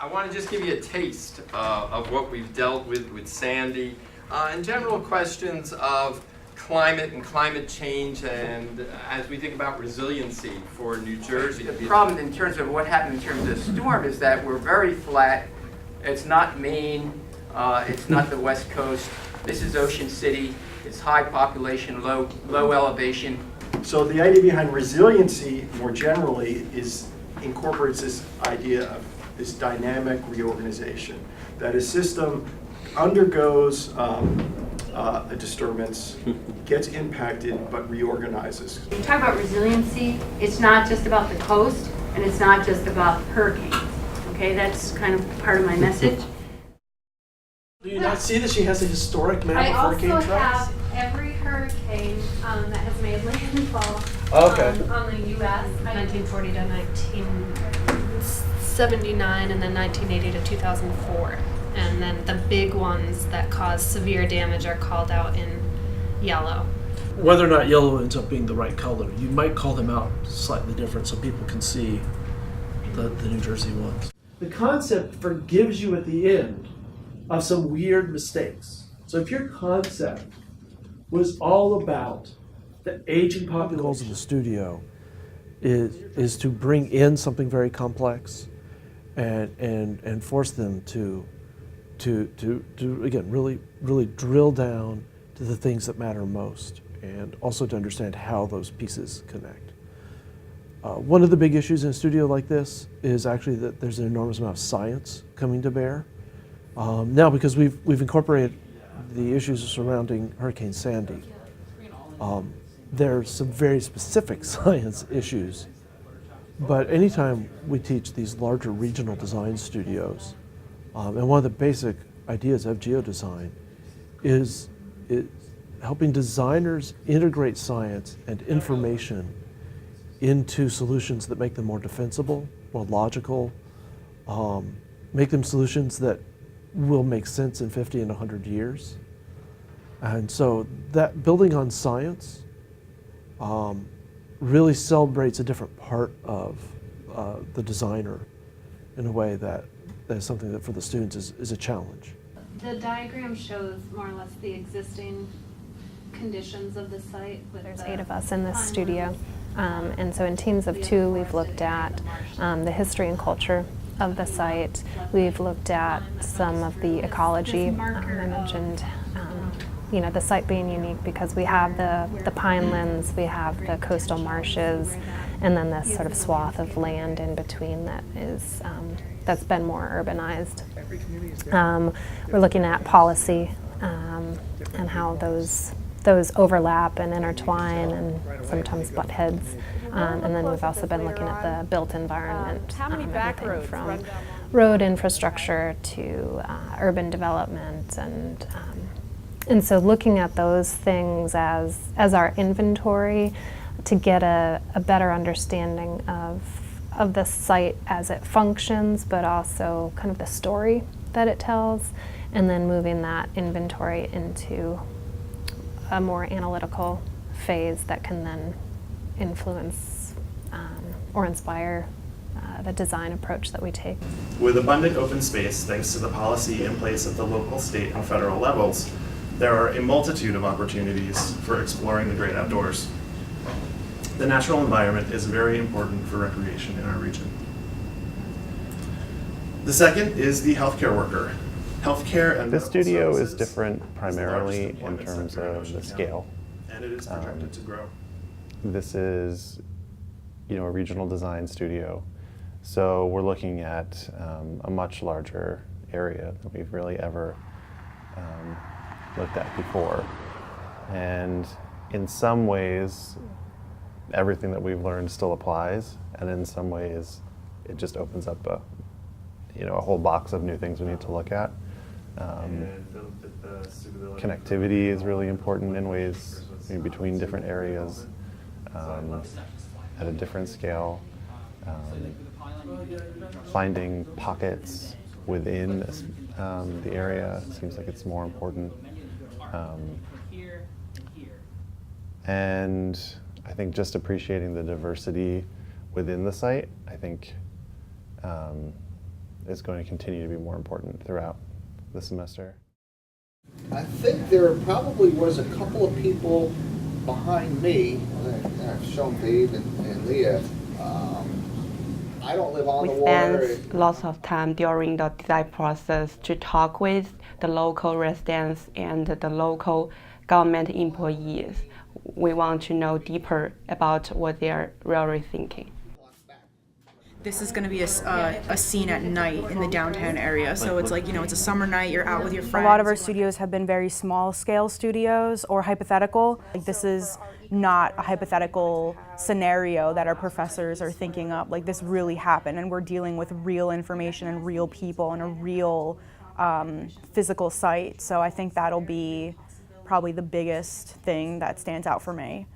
I want to just give you a taste of what we've dealt with Sandy, and general questions of climate and climate change, and as we think about resiliency for New Jersey. The problem in terms of what happened in terms of the storm is that we're very flat. It's not Maine, it's not the West Coast. This is Ocean City. It's high population, low elevation. So the idea behind resiliency more generally incorporates this idea of this dynamic reorganization, that a system undergoes a disturbance, gets impacted, but reorganizes. When you talk about resiliency, it's not just about the coast, and it's not just about hurricanes. Okay, that's kind of part of my message. Do you not see that she has a historic map I of hurricane also tracks? have every hurricane that has made landfall Okay. on the U.S. 1940 to 1979, and then 1980 to 2004. And then the big ones that cause severe damage are called out in yellow. Whether or not yellow ends up being the right color, you might call them out slightly different so people can see the New Jersey ones. The concept forgives you at the end of some weird mistakes. So if your concept was all about the aging population. The goals of the studio is to bring in something very complex and force them to again really drill down to the things that matter most, and also to understand how those pieces connect. One of the big issues in a studio like this is actually that there's an enormous amount of science coming to bear. Now, because we've incorporated the issues surrounding Hurricane Sandy, there's some very specific science issues. But anytime we teach these larger regional design studios, and one of the basic ideas of geodesign is helping designers integrate science and information into solutions that make them more defensible, more logical, make them solutions that will make sense in 50 and 100 years. And so that building on science really celebrates a different part of the designer in a way that is something that for the students is a challenge. The diagram shows more or less the existing conditions of the site. There's 8 of us in this studio, and so in teams of 2 we've looked at the history and culture of the site. We've looked at some of the ecology. I mentioned the site being unique because we have the pinelands, we have the coastal marshes, and then this sort of swath of land in between that is that's been more urbanized. We're looking at policy and how those overlap and intertwine and sometimes butt heads. And then we've also been looking at the built environment, everything from road infrastructure to urban development, and so looking at those things as our inventory to get a better understanding of the site as it functions, but also kind of the story that it tells, and then moving that inventory into a more analytical phase that can then influence or inspire the design approach that we take. With abundant open space, thanks to the policy in place at the local, state, and federal levels, there are a multitude of opportunities for exploring the great outdoors. The natural environment is very important for recreation in our region. The second is the healthcare worker. Healthcare and this studio is services different primarily is the in largest terms deployment of center the in scale. and it is projected to grow. This is, a regional design studio, so we're looking at a much larger area than we've really ever looked at before. And in some ways, everything that we've learned still applies, and in some ways, it just opens up a whole box of new things we need to look at. Connectivity is really important in ways between different areas at a different scale. Finding pockets within the area seems like it's more important. And I think just appreciating the diversity within the site, I think is going to continue to be more important throughout the semester. I think there probably was a couple of people behind me, I've shown Dave and Leah. I don't live on the water. We spend lots of time during the design process to talk with the local residents and the local government employees. We want to know deeper about what they're really thinking. This is going to be a scene at night in the downtown area, so it's like, you know, it's a summer night, you're out with your friends. A lot of our studios have been very small scale studios or hypothetical. Like, this is not a hypothetical scenario that our professors are thinking up. Like, this really happened, and we're dealing with real information and real people and a real physical site. So I think that'll be probably the biggest thing that stands out for me.